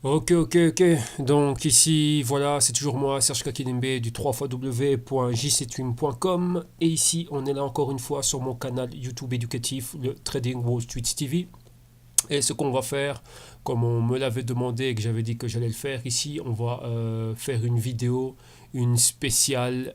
Ok. Donc ici, voilà, c'est toujours moi, Serge Kakidembe du 3xw.jctwing.com. Et ici, on est là encore une fois sur mon canal YouTube éducatif, le Trading Wall Street TV. Et ce qu'on va faire, comme on me l'avait demandé et que j'avais dit que j'allais le faire ici, on va faire une vidéo, une spéciale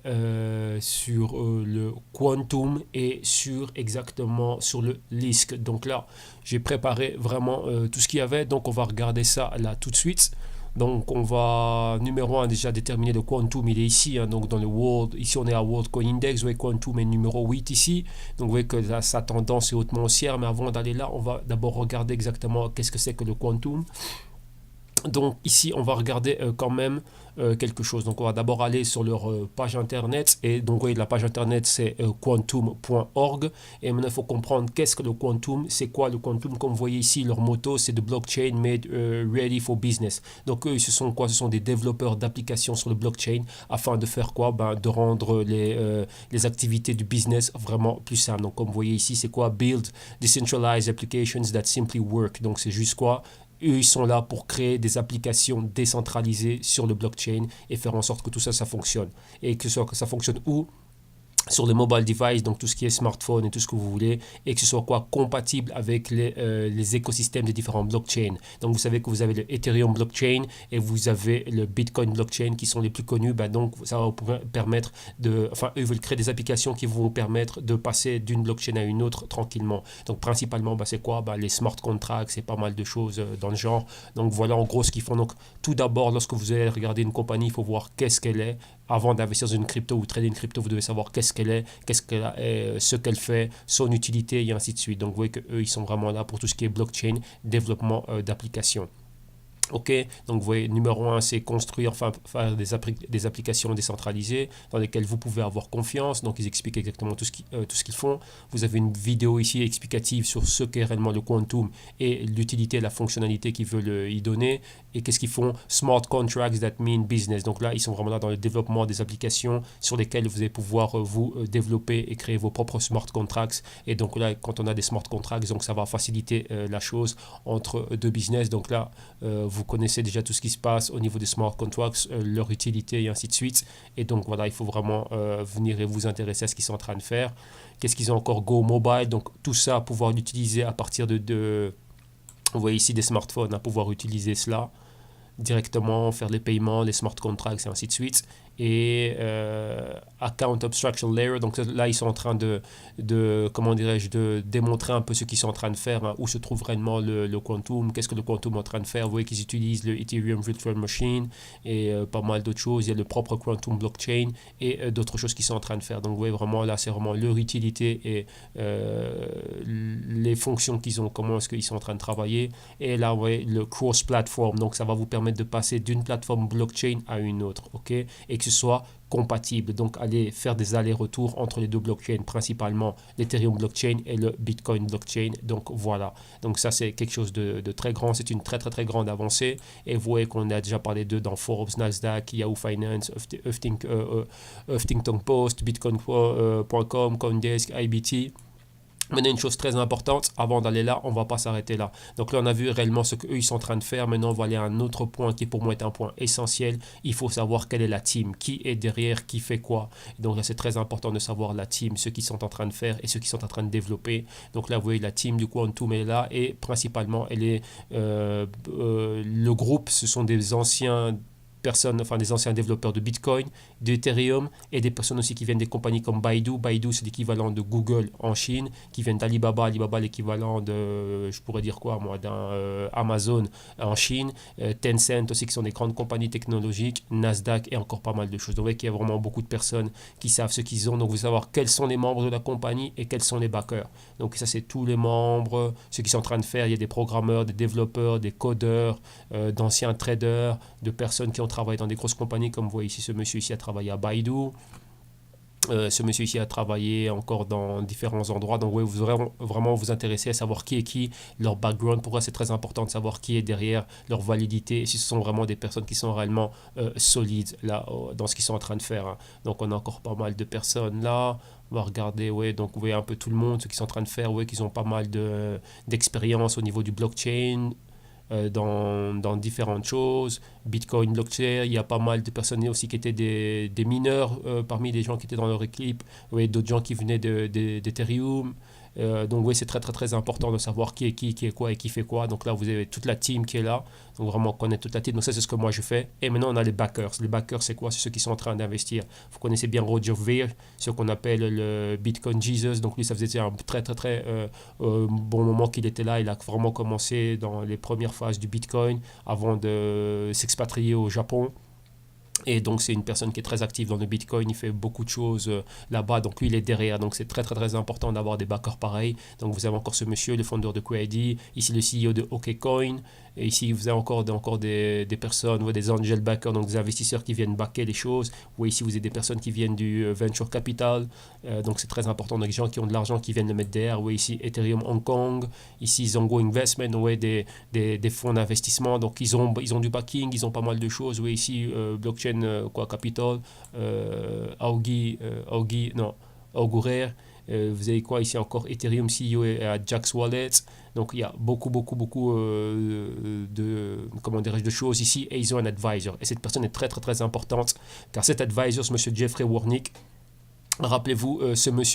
sur le quantum et sur exactement sur le LISC. Donc là, j'ai préparé vraiment tout ce qu'il y avait. Donc on va regarder ça là tout de suite. Donc on va, numéro un déjà déterminer le quantum, il est ici, hein, donc dans le World, ici on est à World Coin Index, vous voyez quantum est numéro 8 ici, donc vous voyez que là, sa tendance est hautement haussière, mais avant d'aller là, on va d'abord regarder exactement qu'est-ce que c'est que le quantum. Donc ici, on va regarder quand même quelque chose. Donc on va d'abord aller sur leur page internet. Et donc vous voyez, la page internet, c'est quantum.org. Et maintenant, il faut comprendre qu'est-ce que le quantum. C'est quoi le quantum? Comme vous voyez ici, leur motto, c'est de blockchain made ready for business. Donc eux, ce sont quoi? Ce sont des développeurs d'applications sur le blockchain afin de faire quoi? De rendre les activités du business vraiment plus simples. Donc comme vous voyez ici, c'est quoi? Build decentralized applications that simply work. Donc c'est juste quoi? Eux, ils sont là pour créer des applications décentralisées sur le blockchain et faire en sorte que tout ça, ça fonctionne. Et que ça fonctionne où? Sur les mobile devices, donc tout ce qui est smartphone et tout ce que vous voulez, et que ce soit quoi compatible avec les écosystèmes des différents blockchains. Donc vous savez que vous avez le Ethereum blockchain et vous avez le Bitcoin blockchain qui sont les plus connus. Donc ça va vous permettre de, enfin eux veulent créer des applications qui vont vous permettre de passer d'une blockchain à une autre tranquillement. Donc principalement c'est quoi? Les smart contracts, c'est pas mal de choses dans le genre. Donc voilà en gros ce qu'ils font. Donc tout d'abord lorsque vous allez regarder une compagnie, il faut voir qu'est-ce qu'elle est avant d'investir dans une crypto ou trader une crypto, vous devez savoir qu'est-ce qu'elle est, ce qu'elle fait, son utilité et ainsi de suite. Donc vous voyez qu'eux, ils sont vraiment là pour tout ce qui est blockchain, développement d'applications. Ok, donc vous voyez, numéro un, c'est construire, enfin, faire des applications décentralisées dans lesquelles vous pouvez avoir confiance. Donc ils expliquent exactement tout ce qu'ils font. Vous avez une vidéo ici explicative sur ce qu'est réellement le quantum et l'utilité, la fonctionnalité qu'ils veulent y donner. Et qu'est-ce qu'ils font? Smart contracts that mean business. Donc là, ils sont vraiment là dans le développement des applications sur lesquelles vous allez pouvoir vous développer et créer vos propres smart contracts. Et donc là, quand on a des smart contracts, donc ça va faciliter la chose entre deux business. Donc là, vous connaissez déjà tout ce qui se passe au niveau des smart contracts, leur utilité et ainsi de suite. Et donc voilà, il faut vraiment venir et vous intéresser à ce qu'ils sont en train de faire. Qu'est-ce qu'ils ont encore? Go Mobile, donc tout ça, pouvoir l'utiliser à partir de vous voyez ici des smartphones, à pouvoir utiliser cela directement, faire les paiements, les smart contracts et ainsi de suite. Et account abstraction layer, donc là ils sont en train de comment dirais-je, de démontrer un peu ce qu'ils sont en train de faire, hein, où se trouve réellement le quantum, qu'est-ce que le quantum est en train de faire. Vous voyez qu'ils utilisent le Ethereum Virtual Machine et pas mal d'autres choses. Il y a le propre quantum blockchain et d'autres choses qu'ils sont en train de faire. Donc vous voyez vraiment là c'est vraiment leur utilité et les fonctions qu'ils ont, comment est-ce qu'ils sont en train de travailler. Et là vous voyez le cross platform, donc ça va vous permettre de passer d'une plateforme blockchain à une autre, ok, et que ce soit compatible. Donc, aller faire des allers-retours entre les deux blockchains, principalement l'Ethereum blockchain et le Bitcoin blockchain. Donc, voilà. Donc, ça, c'est quelque chose de très grand. C'est une très grande avancée. Et vous voyez qu'on a déjà parlé d'eux dans Forbes, Nasdaq, Yahoo Finance, Huffington Post, Bitcoin.com, Coindesk, IBT. Maintenant, une chose très importante, avant d'aller là, on ne va pas s'arrêter là. Donc là, on a vu réellement ce qu'eux, ils sont en train de faire. Maintenant, on va aller à un autre point qui, pour moi, est un point essentiel. Il faut savoir quelle est la team, qui est derrière, qui fait quoi. Donc là, c'est très important de savoir la team, ce qu'ils sont en train de faire et ce qu'ils sont en train de développer. Donc là, vous voyez, la team du Quantum est là et principalement, elle est le groupe, ce sont des anciens personnes, enfin des anciens développeurs de Bitcoin, d'Ethereum et des personnes aussi qui viennent des compagnies comme Baidu. Baidu, c'est l'équivalent de Google en Chine, qui viennent d'Alibaba. Alibaba, l'équivalent de, je pourrais dire quoi, moi, d'un Amazon en Chine. Tencent aussi, qui sont des grandes compagnies technologiques. Nasdaq et encore pas mal de choses. Donc, vous voyez qu'il y a vraiment beaucoup de personnes qui savent ce qu'ils ont. Donc, vous savez savoir quels sont les membres de la compagnie et quels sont les backers. Donc, ça, c'est tous les membres, ce qu'ils sont en train de faire. Il y a des programmeurs, des développeurs, des codeurs, d'anciens traders, de personnes qui ont travaillé dans des grosses compagnies, comme vous voyez ici, ce monsieur ici a travaillé à Baidu, ce monsieur ici a travaillé encore dans différents endroits. Donc oui, vous aurez vraiment vous intéresser à savoir qui est qui, leur background, pourquoi c'est très important de savoir qui est derrière, leur validité, et si ce sont vraiment des personnes qui sont réellement solides là, dans ce qu'ils sont en train de faire, hein. Donc on a encore pas mal de personnes là. On va regarder, ouais, donc vous voyez un peu tout le monde, ce qu'ils sont en train de faire, ouais, qu'ils ont pas mal d'expérience au niveau du blockchain, dans différentes choses. Bitcoin, blockchain, il y a pas mal de personnes aussi qui étaient des mineurs parmi les gens qui étaient dans leur équipe, oui, d'autres gens qui venaient d'Ethereum. Donc oui, c'est très très très important de savoir qui est quoi et qui fait quoi. Donc là, vous avez toute la team qui est là. Donc vraiment connaître toute la team. Donc ça, c'est ce que moi je fais. Et maintenant, on a les backers. Les backers, c'est quoi? C'est ceux qui sont en train d'investir. Vous connaissez bien Roger Ver, ce qu'on appelle le Bitcoin Jesus. Donc lui, ça faisait un très très très bon moment qu'il était là. Il a vraiment commencé dans les premières phases du Bitcoin avant de s'expatrier au Japon. Et donc, c'est une personne qui est très active dans le Bitcoin. Il fait beaucoup de choses là-bas. Donc, lui, il est derrière. Donc, c'est très, très, très important d'avoir des backers pareils. Donc, vous avez encore ce monsieur, le fondeur de QID. Ici, le CEO de OKCoin. Et ici, vous avez encore des personnes, des angel backers, donc des investisseurs qui viennent backer les choses. Ou ici, vous avez des personnes qui viennent du venture capital. Donc, c'est très important. Donc, des gens qui ont de l'argent qui viennent le mettre derrière. Oui, ici, Ethereum Hong Kong. Ici, Zongo Investment. Oui, des fonds d'investissement. Donc, ils ont du backing. Ils ont pas mal de choses. Oui, ici, blockchain Capital, Augurer. Vous avez quoi ici encore? Ethereum CEO et Jax Wallet. Donc il y a beaucoup de choses ici et ils ont un advisor. Et cette personne est très très très importante car cet advisor, ce monsieur Jeffrey Warnick, rappelez-vous,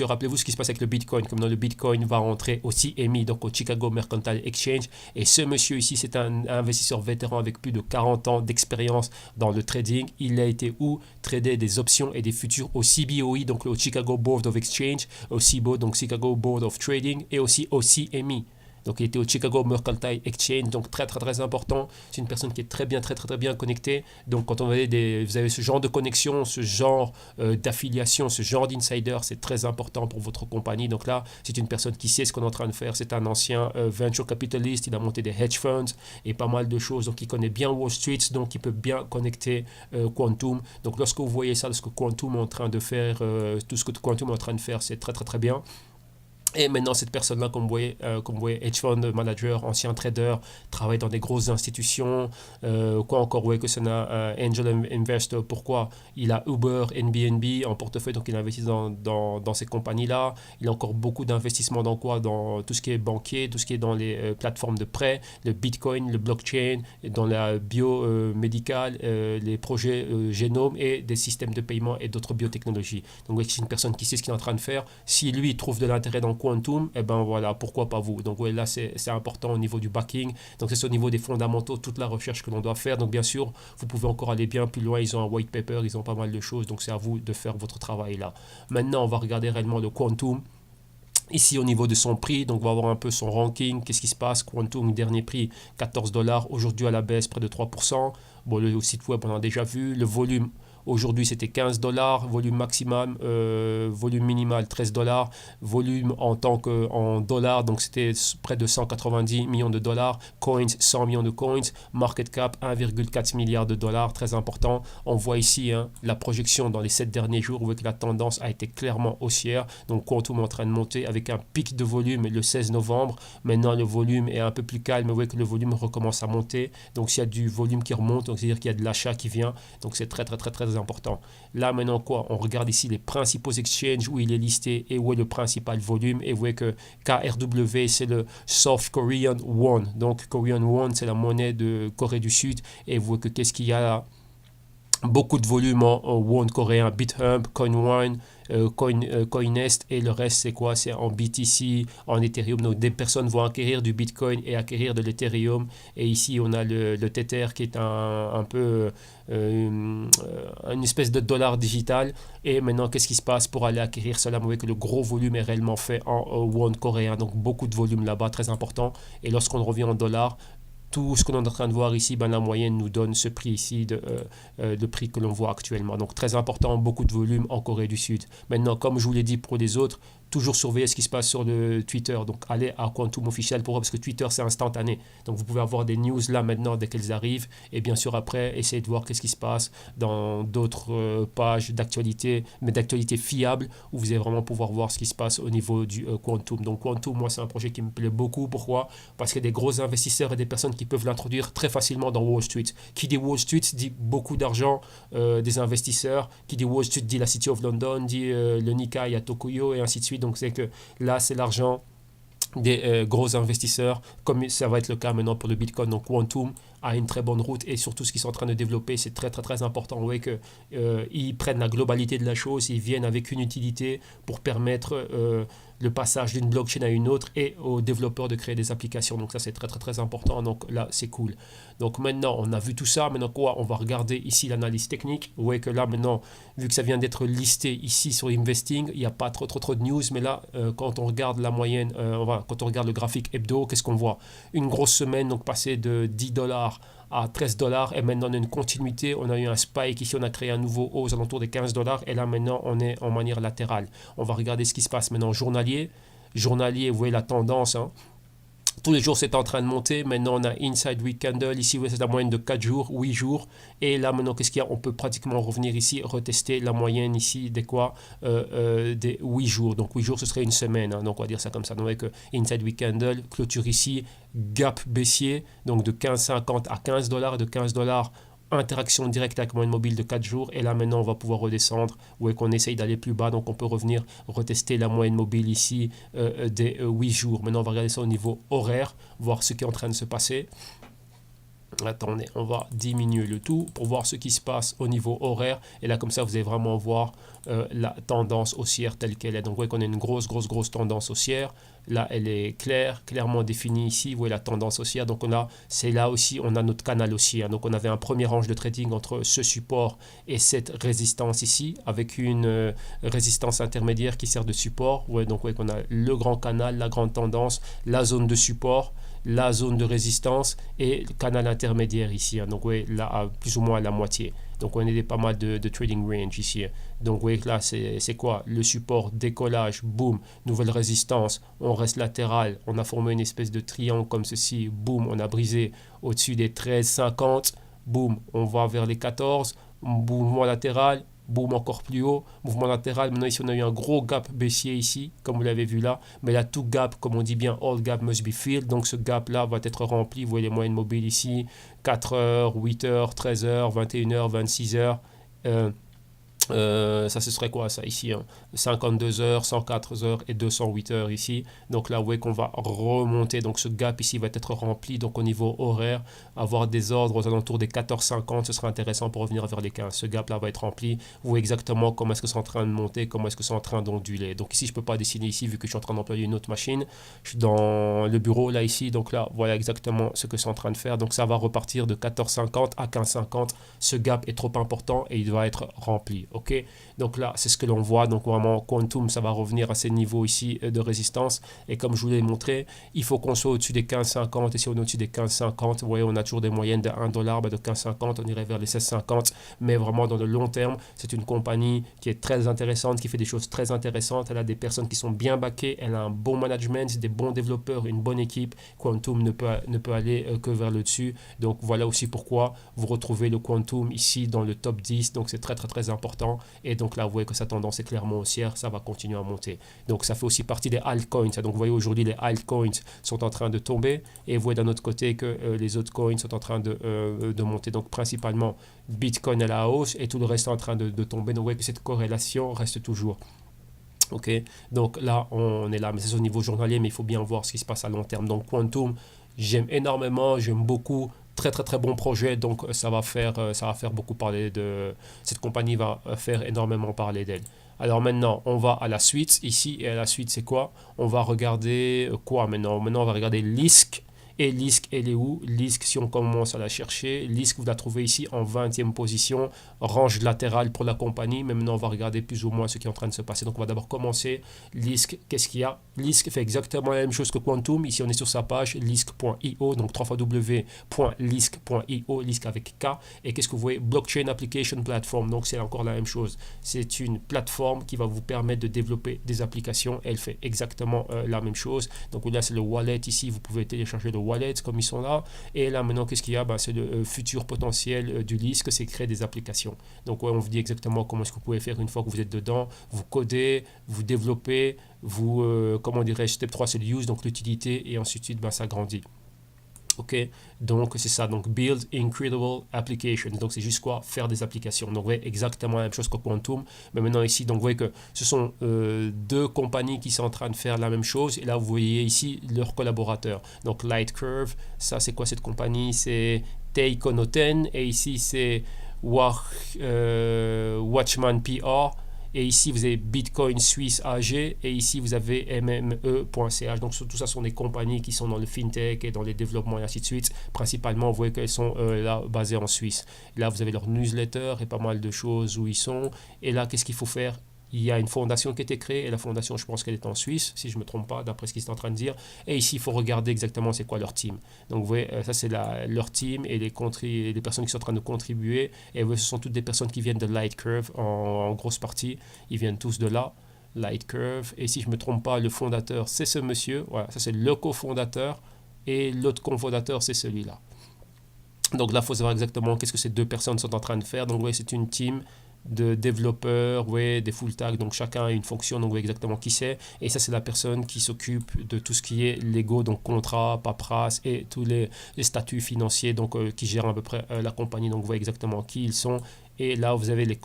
rappelez-vous ce qui se passe avec le Bitcoin. Comme dans le Bitcoin va rentrer au CME, donc au Chicago Mercantile Exchange. Et ce monsieur ici, c'est un investisseur vétéran avec plus de 40 ans d'expérience dans le trading. Il a été tradé des options et des futurs au CBOE, donc au Chicago Board of Exchange, au CBO, donc Chicago Board of Trading, et aussi au CME. Donc, il était au Chicago Mercantile Exchange, donc très, très, très important. C'est une personne qui est très, très bien connectée. Donc, quand vous avez ce genre de connexion, ce genre d'affiliation, ce genre d'insider, c'est très important pour votre compagnie. Donc là, c'est une personne qui sait ce qu'on est en train de faire. C'est un ancien venture capitalist. Il a monté des hedge funds et pas mal de choses. Donc, il connaît bien Wall Street, donc il peut bien connecter Quantum. Donc, lorsque vous voyez ça, lorsque Quantum est en train de faire, tout ce que Quantum est en train de faire, c'est très, très, très bien. Et maintenant, cette personne-là, comme vous voyez, hedge fund manager, ancien trader, travaille dans des grosses institutions. Quoi encore? Vous voyez que c'est un angel investor. Pourquoi? Il a Uber, Airbnb en portefeuille, donc il investit dans ces compagnies-là. Il a encore beaucoup d'investissements dans quoi? Dans tout ce qui est banquier, tout ce qui est dans les plateformes de prêt, le Bitcoin, le blockchain, dans la biomédicale, les projets génome et des systèmes de paiement et d'autres biotechnologies. Donc, c'est une personne qui sait ce qu'il est en train de faire. Si lui trouve de l'intérêt dans Quantum, et ben voilà, pourquoi pas vous. Donc ouais, là c'est important au niveau du backing. Donc c'est au niveau des fondamentaux, toute la recherche que l'on doit faire. Donc bien sûr, vous pouvez encore aller bien plus loin. Ils ont un white paper, ils ont pas mal de choses. Donc c'est à vous de faire votre travail là. Maintenant, on va regarder réellement le Quantum. Ici, au niveau de son prix, donc on va voir un peu son ranking. Qu'est-ce qui se passe? Quantum, dernier prix, $14. Aujourd'hui, à la baisse, près de 3%. Bon, le site web, on a déjà vu. Le volume, aujourd'hui, c'était $15. Volume maximum, volume minimal, $13. Volume en dollars, donc c'était près de 190 millions de dollars. Coins, 100 millions de coins. Market cap, 1,4 milliard de dollars. Très important. On voit ici la projection dans les 7 derniers jours. Vous voyez que la tendance a été clairement haussière. Donc, Quantum est en train de monter avec un pic de volume le 16 novembre. Maintenant, le volume est un peu plus calme. Vous voyez que le volume recommence à monter. Donc, s'il y a du volume qui remonte, donc c'est-à-dire qu'il y a de l'achat qui vient. Donc, c'est très, très, très, très important. Là, maintenant, quoi? On regarde ici les principaux exchanges où il est listé et où est le principal volume. Et vous voyez que KRW, c'est le South Korean Won. Donc, Korean Won, c'est la monnaie de Corée du Sud. Et vous voyez que qu'est-ce qu'il y a là? Beaucoup de volume en won coréen, BitHub, CoinOne, Coinest, et le reste c'est quoi? C'est en BTC, en Ethereum. Donc des personnes vont acquérir du Bitcoin et acquérir de l'Ethereum. Et ici on a le Tether qui est un peu une espèce de dollar digital. Et maintenant qu'est-ce qui se passe pour aller acquérir cela? Vous voyez que le gros volume est réellement fait en won coréen. Donc beaucoup de volume là-bas, très important. Et lorsqu'on revient en dollars, tout ce que l'on est en train de voir ici, ben, la moyenne nous donne ce prix ici de prix que l'on voit actuellement. Donc très important, beaucoup de volume en Corée du Sud. Maintenant, comme je vous l'ai dit pour les autres, toujours surveiller ce qui se passe sur le Twitter. Donc allez à Quantum Official parce que Twitter c'est instantané. Donc vous pouvez avoir des news là maintenant dès qu'elles arrivent. Et bien sûr après, essayez de voir qu'est-ce qui se passe dans d'autres pages d'actualité, mais d'actualité fiable, où vous allez vraiment pouvoir voir ce qui se passe au niveau du Quantum. Donc Quantum, moi c'est un projet qui me plaît beaucoup. Pourquoi? Parce qu'il y a des gros investisseurs et des personnes qui peuvent l'introduire très facilement dans Wall Street. Qui dit Wall Street dit beaucoup d'argent des investisseurs. Qui dit Wall Street dit la City of London, dit le Nikkei à Tokyo et ainsi de suite. Donc c'est que là c'est l'argent des gros investisseurs, comme ça va être le cas maintenant pour le Bitcoin. Donc Quantum a une très bonne route et surtout ce qu'ils sont en train de développer, c'est très très très important. Vous voyez qu'ils prennent la globalité de la chose, ils viennent avec une utilité pour permettre le passage d'une blockchain à une autre et aux développeurs de créer des applications. Donc ça c'est très très très important. Donc là c'est cool. Donc maintenant on a vu tout ça. Maintenant quoi? On va regarder ici l'analyse technique. Vous voyez que là maintenant, vu que ça vient d'être listé ici sur Investing, il n'y a pas trop de news. Mais là quand on regarde la moyenne, quand on regarde le graphique hebdo, qu'est-ce qu'on voit? Une grosse semaine, donc passer de 10 dollars à 13 dollars et maintenant on a une continuité, on a eu un spike ici, on a créé un nouveau haut aux alentours des 15 dollars et là maintenant on est en manière latérale. On va regarder ce qui se passe maintenant journalier, vous voyez la tendance, hein. Tous les jours c'est en train de monter, maintenant on a Inside Week Candle, ici c'est la moyenne de 4 jours, 8 jours, et là maintenant qu'est-ce qu'il y a? On peut pratiquement revenir ici, retester la moyenne ici des quoi? Des 8 jours, donc 8 jours ce serait une semaine, hein. Donc on va dire ça comme ça, donc avec Inside Week Candle, clôture ici, gap baissier, donc de 15,50 à 15 dollars et de 15 dollars interaction directe avec moyenne mobile de 4 jours et là maintenant on va pouvoir redescendre ou qu'on essaye d'aller plus bas, donc on peut revenir retester la moyenne mobile ici des 8 jours. Maintenant on va regarder ça au niveau horaire, voir ce qui est en train de se passer. Attendez, on va diminuer le tout pour voir ce qui se passe au niveau horaire et là comme ça vous allez vraiment voir la tendance haussière telle qu'elle est. Donc vous voyez qu'on a une grosse tendance haussière. Là elle est clairement définie ici. Vous voyez la tendance haussière. Donc c'est là aussi on a notre canal haussier. Donc on avait un premier range de trading entre ce support et cette résistance ici avec une résistance intermédiaire qui sert de support. Donc vous voyez qu'on a le grand canal, la grande tendance, la zone de support, la zone de résistance et le canal intermédiaire ici. Donc vous voyez là plus ou moins à la moitié. Donc on est pas mal de trading range ici. Donc vous voyez que là c'est quoi? Le support, décollage, boum, nouvelle résistance, on reste latéral, on a formé une espèce de triangle comme ceci, boum, on a brisé au-dessus des 13,50, boum, on va vers les 14, mouvement latéral, boum, encore plus haut, mouvement latéral. Maintenant ici on a eu un gros gap baissier ici, comme vous l'avez vu là, mais là tout gap, comme on dit bien, all gap must be filled, donc ce gap là va être rempli. Vous voyez les moyennes mobiles ici, 4 heures, 8 heures, 13 heures, 21 heures, 26 heures, ça ce serait quoi ça ici, hein? 52 heures, 104 heures et 208 heures ici. Donc là vous voyez qu'on va remonter, donc ce gap ici va être rempli. Donc au niveau horaire, avoir des ordres aux alentours des 14,50, ce sera intéressant pour revenir vers les 15. Ce gap là va être rempli. Vous voyez exactement comment est-ce que c'est en train de monter, comment est-ce que c'est en train d'onduler. Donc ici je peux pas dessiner ici vu que je suis en train d'employer une autre machine. Je suis dans le bureau là ici, donc là voilà exactement ce que c'est en train de faire. Donc ça va repartir de 14,50 à 15,50. Ce gap est trop important et il doit être rempli. Ok, donc là c'est ce que l'on voit. Donc vraiment Quantum ça va revenir à ces niveaux ici de résistance et comme je vous l'ai montré, il faut qu'on soit au-dessus des 15,50 et si on est au-dessus des 15,50, vous voyez on a toujours des moyennes de 1 dollar, de 15,50 on irait vers les 16,50, mais vraiment dans le long terme c'est une compagnie qui est très intéressante, qui fait des choses très intéressantes. Elle a des personnes qui sont bien backées, elle a un bon management, des bons développeurs, une bonne équipe. Quantum ne peut aller que vers le dessus. Donc voilà aussi pourquoi vous retrouvez le Quantum ici dans le top 10, donc c'est très important. Et donc là vous voyez que sa tendance est clairement haussière, ça va continuer à monter. Donc ça fait aussi partie des altcoins. Donc vous voyez aujourd'hui les altcoins sont en train de tomber et vous voyez d'un autre côté que les autres coins sont en train de monter. Donc principalement Bitcoin à la hausse et tout le reste est en train de tomber. Donc vous voyez que cette corrélation reste toujours. Ok, donc là on est là, mais c'est au niveau journalier, mais il faut bien voir ce qui se passe à long terme. Donc Quantum, j'aime énormément, j'aime beaucoup. Très bon projet, donc ça va faire beaucoup parler de cette compagnie, va faire énormément parler d'elle. Alors maintenant on va à la suite ici, et à la suite c'est quoi? On va regarder quoi maintenant on va regarder Lisk. Et Lisk, elle est où? Lisk, si on commence à la chercher, Lisk, vous la trouvez ici en 20e position, range latérale pour la compagnie. Mais maintenant, on va regarder plus ou moins ce qui est en train de se passer. Donc, on va d'abord commencer. Lisk, qu'est-ce qu'il y a? Lisk fait exactement la même chose que Quantum. Ici, on est sur sa page lisk.io, donc www.lisk.io, Lisk avec K. Et qu'est-ce que vous voyez? Blockchain Application Platform. Donc, c'est encore la même chose. C'est une plateforme qui va vous permettre de développer des applications. Elle fait exactement la même chose. Donc, là, c'est le wallet ici. Vous pouvez télécharger le wallet comme ils sont là. Et là, maintenant, qu'est-ce qu'il y a? C'est le futur potentiel du Lisk, c'est créer des applications. Donc, ouais, on vous dit exactement comment est-ce que vous pouvez faire une fois que vous êtes dedans. Vous codez, vous développez, vous, comment dirais-je, step 3, c'est le use, donc l'utilité, et ensuite, ça grandit. Ok, donc c'est ça, donc build incredible applications, donc c'est juste quoi, faire des applications. Donc vous voyez exactement la même chose que Quantum, mais maintenant ici, donc vous voyez que ce sont deux compagnies qui sont en train de faire la même chose, et là vous voyez ici leurs collaborateurs. Donc Lightcurve, ça c'est quoi cette compagnie? C'est Teikonoten, et ici c'est Watchman PR. Et ici, vous avez Bitcoin Suisse AG et ici, vous avez mme.ch. Donc, tout ça sont des compagnies qui sont dans le fintech et dans les développements et ainsi de suite. Principalement, vous voyez qu'elles sont là, basées en Suisse. Là, vous avez leur newsletter et pas mal de choses où ils sont. Et là, qu'est-ce qu'il faut faire? Il y a une fondation qui a été créée et la fondation, je pense qu'elle est en Suisse, si je ne me trompe pas, d'après ce qu'ils sont en train de dire. Et ici, il faut regarder exactement c'est quoi leur team. Donc, vous voyez, ça, c'est leur team et les personnes qui sont en train de contribuer. Et ce sont toutes des personnes qui viennent de Lightcurve en grosse partie. Ils viennent tous de là, Lightcurve. Et si je ne me trompe pas, le fondateur, c'est ce monsieur. Voilà, ça, c'est le cofondateur. Et l'autre cofondateur, c'est celui-là. Donc là, il faut savoir exactement qu'est-ce que ces deux personnes sont en train de faire. Donc, vous voyez, c'est une team de développeurs, ouais, des full tags, donc chacun a une fonction, donc ouais, exactement qui c'est. Et ça, c'est la personne qui s'occupe de tout ce qui est légaux, donc contrat, paperasse et tous les statuts financiers, donc qui gèrent à peu près la compagnie. Donc, vous voyez exactement qui ils sont. Et là, vous avez les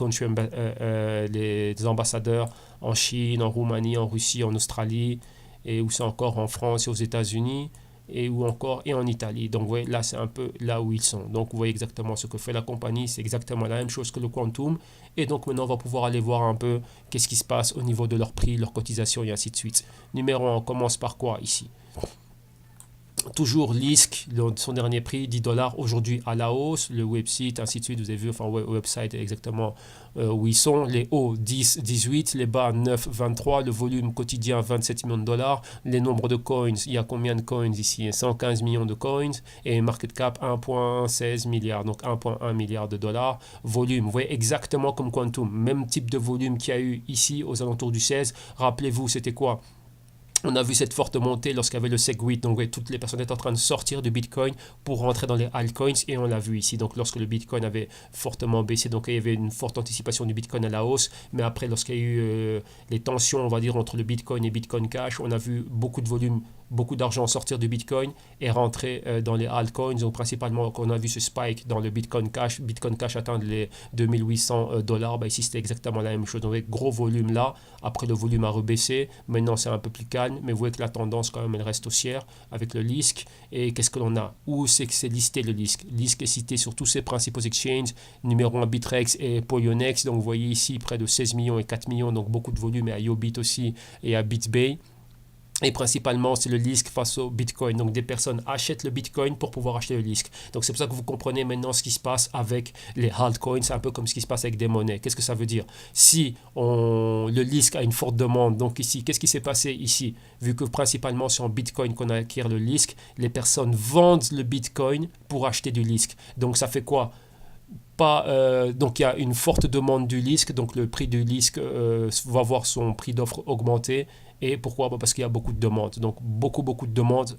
les ambassadeurs en Chine, en Roumanie, en Russie, en Australie, et où c'est encore en France et aux États-Unis et ou encore et en Italie. Donc vous voyez, là c'est un peu là où ils sont. Donc vous voyez exactement ce que fait la compagnie, c'est exactement la même chose que le Quantum. Et donc maintenant on va pouvoir aller voir un peu qu'est-ce qui se passe au niveau de leur prix, leur cotisation et ainsi de suite. Numéro 1, on commence par quoi ici? Toujours LISC, son dernier prix, 10 dollars, aujourd'hui à la hausse, le website, ainsi de suite, vous avez vu, enfin, website exactement où ils sont, les hauts 10, 18, les bas 9, 23, le volume quotidien 27 millions de dollars, les nombres de coins, il y a combien de coins ici? 115 millions de coins, et market cap 1,16 milliard, donc 1,1 milliard de dollars, volume, vous voyez exactement comme Quantum, même type de volume qu'il y a eu ici aux alentours du 16, rappelez-vous, c'était quoi? On a vu cette forte montée lorsqu'il y avait le SegWit, donc ouais, toutes les personnes étaient en train de sortir du Bitcoin pour rentrer dans les altcoins et on l'a vu ici. Donc lorsque le Bitcoin avait fortement baissé, donc il y avait une forte anticipation du Bitcoin à la hausse, mais après lorsqu'il y a eu les tensions, on va dire, entre le Bitcoin et Bitcoin Cash, on a vu beaucoup de volume, beaucoup d'argent sortir du Bitcoin et rentrer dans les altcoins. Donc principalement, on a vu ce spike dans le Bitcoin Cash atteindre les 2800 dollars. Bah, ici, c'était exactement la même chose. Donc, gros volume là. Après, le volume a rebaissé. Maintenant, c'est un peu plus calme. Mais vous voyez que la tendance, quand même, elle reste haussière avec le LISC. Et qu'est-ce que l'on a? Où c'est que c'est listé le LISC? LISC est cité sur tous ses principaux exchanges. Numéro 1, Bitrex et Poyonex. Donc, vous voyez ici près de 16 millions et 4 millions. Donc, beaucoup de volume. Et à Yobit aussi et à BitBay. Et principalement, c'est le LISC face au Bitcoin. Donc, des personnes achètent le Bitcoin pour pouvoir acheter le LISC. Donc, c'est pour ça que vous comprenez maintenant ce qui se passe avec les altcoins. C'est un peu comme ce qui se passe avec des monnaies. Qu'est-ce que ça veut dire? Si le LISC a une forte demande, donc ici, qu'est-ce qui s'est passé ici? Vu que principalement, c'est en Bitcoin qu'on acquiert le LISC, les personnes vendent le Bitcoin pour acheter du LISC. Donc, ça fait quoi? Donc il y a une forte demande du LISC, donc le prix du LISC va voir son prix d'offre augmenter. Et pourquoi? Parce qu'il y a beaucoup de demandes. Donc beaucoup de demandes,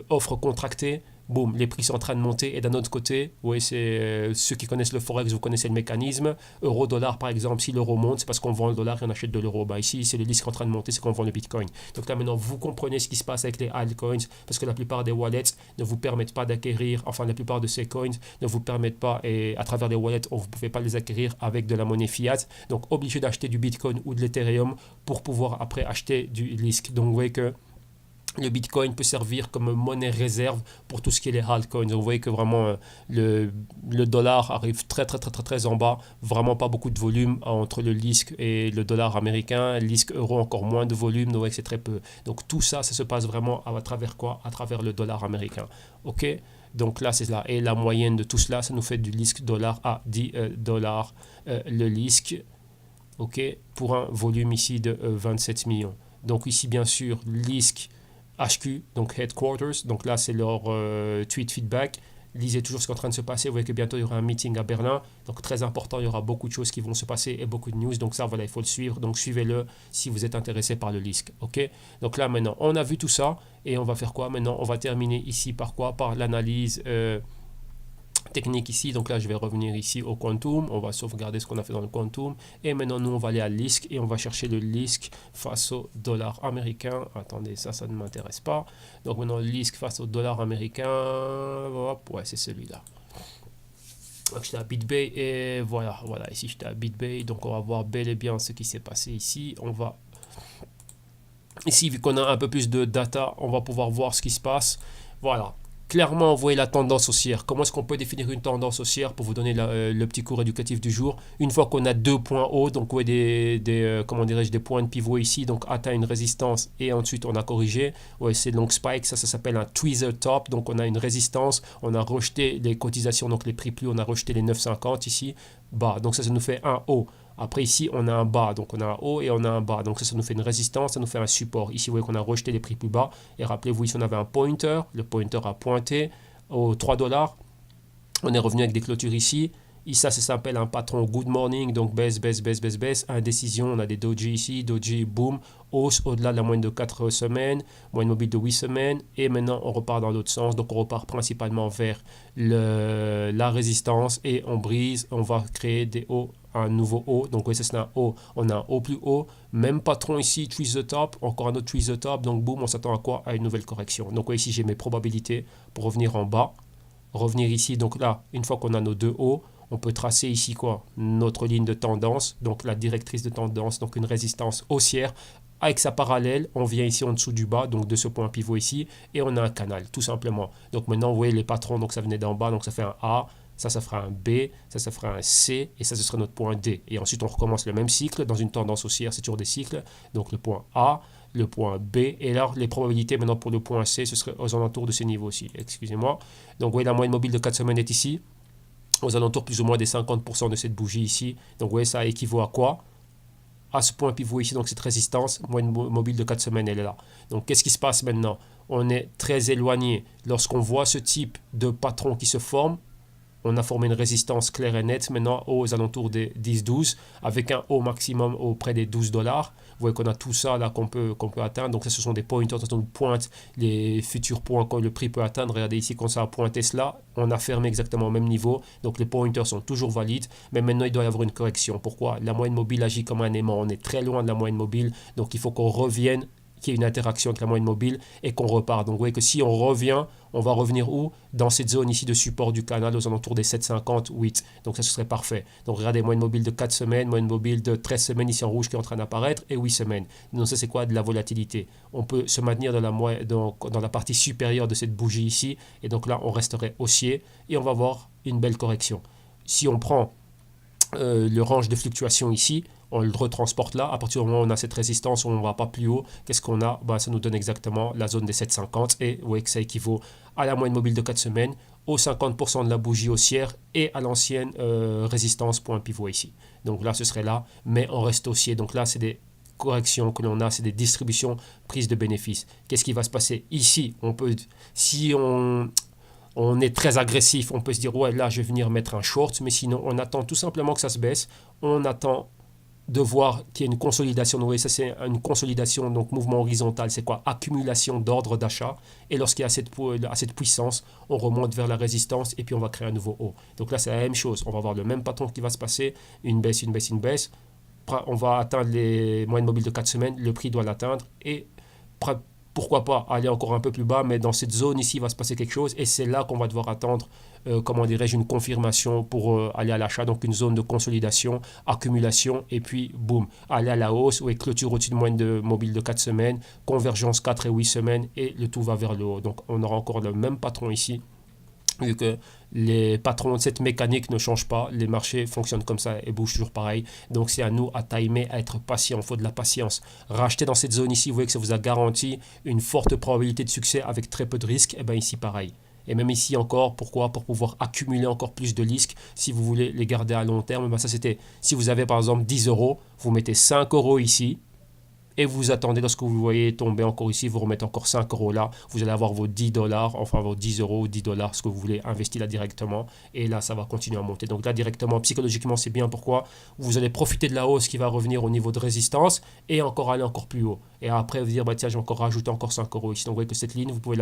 offres contractées, boum, les prix sont en train de monter. Et d'un autre côté, oui, c'est ceux qui connaissent le Forex, vous connaissez le mécanisme. Euro-dollar, par exemple, si l'euro monte, c'est parce qu'on vend le dollar et on achète de l'euro. Bah, ici, c'est le LISC qui est en train de monter, c'est qu'on vend le Bitcoin. Donc là, maintenant, vous comprenez ce qui se passe avec les altcoins, parce que la plupart des wallets ne vous permettent pas d'acquérir, enfin, la plupart de ces coins ne vous permettent pas, et à travers les wallets, vous ne pouvez pas les acquérir avec de la monnaie fiat. Donc, obligé d'acheter du Bitcoin ou de l'Ethereum pour pouvoir après acheter du LISC. Donc, vous voyez que le Bitcoin peut servir comme monnaie réserve pour tout ce qui est les altcoins. Vous voyez que vraiment le dollar arrive très en bas. Vraiment pas beaucoup de volume entre le LISC et le dollar américain. LISC euro encore moins de volume. Donc c'est très peu. Donc tout ça, ça se passe vraiment à travers quoi? À travers le dollar américain. Ok? Donc là, c'est là. Et la moyenne de tout cela, ça nous fait du LISC dollar à 10 dollars le LISC. Ok? Pour un volume ici de 27 millions. Donc ici, bien sûr, LISC HQ, donc Headquarters, donc là c'est leur tweet feedback. Lisez toujours ce qui est en train de se passer. Vous voyez que bientôt il y aura un meeting à Berlin, donc très important, il y aura beaucoup de choses qui vont se passer et beaucoup de news, donc ça voilà, il faut le suivre, donc suivez-le si vous êtes intéressé par le LISC. Ok, donc là maintenant on a vu tout ça et on va faire quoi maintenant? On va terminer ici par quoi? Par l'analyse technique ici. Donc là, je vais revenir ici au Quantum. On va sauvegarder ce qu'on a fait dans le Quantum. Et maintenant, nous, on va aller à l'ISC et on va chercher le LISC face au dollar américain. Attendez, ça ne m'intéresse pas. Donc maintenant, l'ISC face au dollar américain. Hop, ouais, c'est celui-là. Donc j'étais à BitBay et voilà, ici j'étais à BitBay. Donc on va voir bel et bien ce qui s'est passé ici. On va ici, vu qu'on a un peu plus de data, on va pouvoir voir ce qui se passe. Voilà. Clairement, vous voyez la tendance haussière. Comment est-ce qu'on peut définir une tendance haussière pour vous donner le petit cours éducatif du jour? Une fois qu'on a deux points hauts, donc ouais, comment dirais-je, des points de pivot ici, donc atteint une résistance et ensuite on a corrigé. Ouais, c'est long spike, ça s'appelle un tweezer top. Donc on a une résistance, on a rejeté les cotisations, donc les prix plus, on a rejeté les 9,50 ici, bas. Donc ça nous fait un haut. Après ici, on a un bas, donc on a un haut et on a un bas. Donc ça nous fait une résistance, ça nous fait un support. Ici, vous voyez qu'on a rejeté les prix plus bas. Et rappelez-vous, ici, on avait un pointer. Le pointer a pointé aux 3 $. On est revenu avec des clôtures ici. Ici, ça s'appelle un patron good morning, donc baisse, baisse, baisse, baisse, baisse. Indécision, on a des doji ici, doji, boom, hausse au-delà de la moyenne de 4 semaines, moyenne mobile de 8 semaines. Et maintenant, on repart dans l'autre sens. Donc, on repart principalement vers la résistance et on brise. On va créer des hauts, un nouveau haut. Donc, oui, ça c'est un haut. On a un haut plus haut. Même patron ici, tweeze the top. Encore un autre tweeze the top. Donc, boom, on s'attend à quoi? À une nouvelle correction. Donc, oui, ici, j'ai mes probabilités pour revenir en bas. Revenir ici. Donc là, une fois qu'on a nos deux hauts, on peut tracer ici quoi? Notre ligne de tendance, donc la directrice de tendance, donc une résistance haussière. Avec sa parallèle, on vient ici en dessous du bas, donc de ce point pivot ici, et on a un canal, tout simplement. Donc maintenant, vous voyez les patrons, donc ça venait d'en bas, donc ça fait un A, ça fera un B, ça fera un C, et ça, ce sera notre point D. Et ensuite, on recommence le même cycle, dans une tendance haussière, c'est toujours des cycles. Donc le point A, le point B, et là, les probabilités maintenant pour le point C, ce serait aux alentours de ces niveaux-ci, excusez-moi. Donc vous voyez, la moyenne mobile de 4 semaines est ici, aux alentours plus ou moins des 50% de cette bougie ici. Donc vous voyez, ça équivaut à quoi? À ce point pivot ici, donc cette résistance, moyenne mobile de 4 semaines, elle est là. Donc qu'est-ce qui se passe maintenant? On est très éloigné. Lorsqu'on voit ce type de patron qui se forme, on a formé une résistance claire et nette maintenant aux alentours des 10-12 avec un haut maximum auprès des 12 $. Vous voyez qu'on a tout ça là qu'on peut atteindre. Donc ça, ce sont des pointers, on pointe les futurs points que le prix peut atteindre. Regardez ici, quand ça a pointé cela, on a fermé exactement au même niveau. Donc les pointers sont toujours valides. Mais maintenant, il doit y avoir une correction. Pourquoi? La moyenne mobile agit comme un aimant. On est très loin de la moyenne mobile. Donc il faut qu'on revienne, qu'il y ait une interaction avec la moyenne mobile et qu'on repart. Donc vous voyez que si on revient, on va revenir où? Dans cette zone ici de support du canal aux alentours des 7,50, 8. Donc ça, ce serait parfait. Donc regardez, moyenne mobile de 4 semaines, moyenne mobile de 13 semaines ici en rouge qui est en train d'apparaître et 8 semaines. Donc ça, c'est quoi? De la volatilité. On peut se maintenir dans la partie supérieure de cette bougie ici. Et donc là, on resterait haussier et on va voir une belle correction. Si on prend le range de fluctuation ici, on le retransporte là. À partir du moment où on a cette résistance, où on ne va pas plus haut, qu'est-ce qu'on a? Ça nous donne exactement la zone des 7,50 et vous voyez que ça équivaut à la moyenne mobile de 4 semaines, aux 50% de la bougie haussière et à l'ancienne résistance point pivot ici. Donc là, ce serait là, mais on reste haussier. Donc là, c'est des corrections que l'on a, c'est des distributions prises de bénéfices. Qu'est-ce qui va se passer ici? Si on est très agressif, on peut se dire, ouais, là, je vais venir mettre un short, mais sinon, on attend tout simplement que ça se baisse. On attend de voir qu'il y a une consolidation. Donc, oui, ça, c'est une consolidation, donc mouvement horizontal, c'est quoi? Accumulation d'ordre d'achat. Et lorsqu'il y a cette puissance, on remonte vers la résistance et puis on va créer un nouveau haut. Donc là, c'est la même chose. On va avoir le même patron qui va se passer, une baisse, une baisse, une baisse. On va atteindre les moyennes mobiles de 4 semaines, le prix doit l'atteindre et pourquoi pas aller encore un peu plus bas, mais dans cette zone ici, il va se passer quelque chose et c'est là qu'on va devoir attendre, comment dirais-je, une confirmation pour aller à l'achat, donc une zone de consolidation, accumulation et puis boum, aller à la hausse ou clôture au-dessus de moyenne de mobile de 4 semaines, convergence 4 et 8 semaines et le tout va vers le haut. Donc on aura encore le même patron ici. Vu que les patrons de cette mécanique ne changent pas, les marchés fonctionnent comme ça et bougent toujours pareil. Donc c'est à nous à timer, à être patient, il faut de la patience. Racheter dans cette zone ici, vous voyez que ça vous a garanti une forte probabilité de succès avec très peu de risques, et bien ici pareil. Et même ici encore, pourquoi? Pour pouvoir accumuler encore plus de risques si vous voulez les garder à long terme. Ça c'était, si vous avez par exemple 10 euros, vous mettez 5 euros ici. Et vous attendez, lorsque vous voyez tomber encore ici, vous remettez encore 5 euros là, vous allez avoir vos 10 $, enfin vos 10 euros, 10 $, ce que vous voulez investir là directement. Et là, ça va continuer à monter. Donc là, directement, psychologiquement, c'est bien. Pourquoi? Vous allez profiter de la hausse qui va revenir au niveau de résistance et encore aller encore plus haut. et après vous dire bah tiens j'ai encore rajouté encore 5 euros ici. Donc vous voyez que cette ligne vous pouvez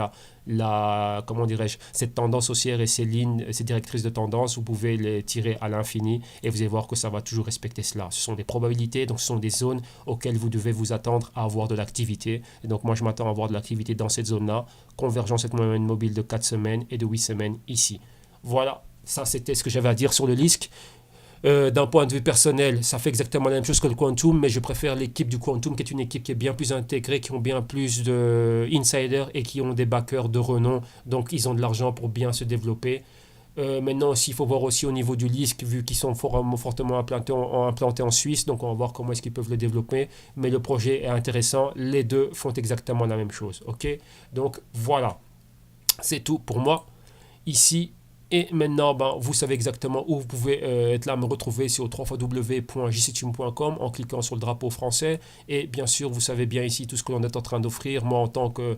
comment dirais-je, cette tendance haussière et ces lignes, ces directrices de tendance, vous pouvez les tirer à l'infini et vous allez voir que ça va toujours respecter cela. Ce sont des probabilités, donc ce sont des zones auxquelles vous devez vous attendre à avoir de l'activité. Et donc moi je m'attends à avoir de l'activité dans cette zone-là, convergence cette moyenne mobile de 4 semaines et de 8 semaines ici. Voilà, ça c'était ce que j'avais à dire sur le LISC. D'un point de vue personnel, ça fait exactement la même chose que le Quantum, mais je préfère l'équipe du Quantum qui est une équipe qui est bien plus intégrée, qui ont bien plus d'insiders et qui ont des backers de renom. Donc ils ont de l'argent pour bien se développer. Maintenant, aussi, il faut voir aussi au niveau du LISC, vu qu'ils sont fortement implantés en Suisse, donc on va voir comment est-ce qu'ils peuvent le développer. Mais le projet est intéressant, les deux font exactement la même chose. Ok, donc voilà, c'est tout pour moi ici. Et maintenant, ben, vous savez exactement où vous pouvez être là, me retrouver sur www.jctune.com en cliquant sur le drapeau français. Et bien sûr, vous savez bien ici tout ce que l'on est en train d'offrir. Moi, en tant que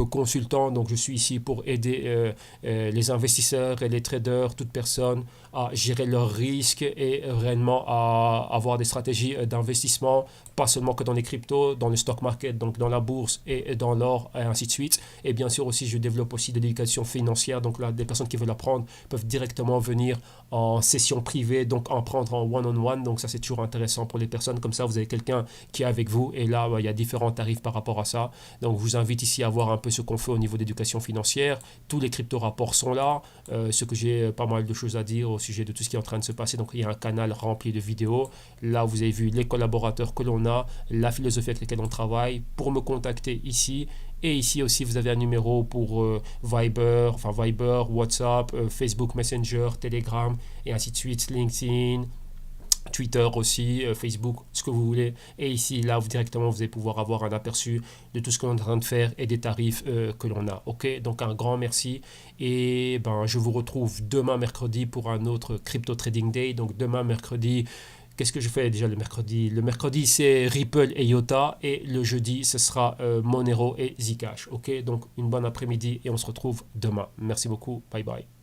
consultant, donc je suis ici pour aider les investisseurs et les traders, toute personne, à gérer leurs risques et réellement à avoir des stratégies d'investissement, pas seulement que dans les cryptos, dans le stock market, donc dans la bourse et dans l'or, et ainsi de suite. Et bien sûr aussi, je développe aussi de l'éducation financière. Donc là, des personnes qui veulent apprendre peuvent directement venir en session privée, donc en prendre en one-on-one. Donc ça, c'est toujours intéressant pour les personnes. Comme ça, vous avez quelqu'un qui est avec vous. Et là, il y a différents tarifs par rapport à ça. Donc je vous invite ici à voir un peu ce qu'on fait au niveau d'éducation financière. Tous les crypto-rapports sont là. Ce que j'ai pas mal de choses à dire au sujet de tout ce qui est en train de se passer. Donc il y a un canal rempli de vidéos. Là, vous avez vu les collaborateurs que l'on a, la philosophie avec laquelle on travaille. Pour me contacter ici. Et ici aussi, vous avez un numéro pour Viber, WhatsApp, Facebook Messenger, Telegram, et ainsi de suite, LinkedIn, Twitter aussi, Facebook, ce que vous voulez. Et ici, là, directement, vous allez pouvoir avoir un aperçu de tout ce qu'on est en train de faire et des tarifs que l'on a. Ok, donc un grand merci. Et ben, je vous retrouve demain mercredi pour un autre Crypto Trading Day. Donc demain mercredi, qu'est-ce que je fais déjà le mercredi? Le mercredi, c'est Ripple et IOTA. Et le jeudi, ce sera Monero et Zcash. Ok, donc une bonne après-midi et on se retrouve demain. Merci beaucoup. Bye bye.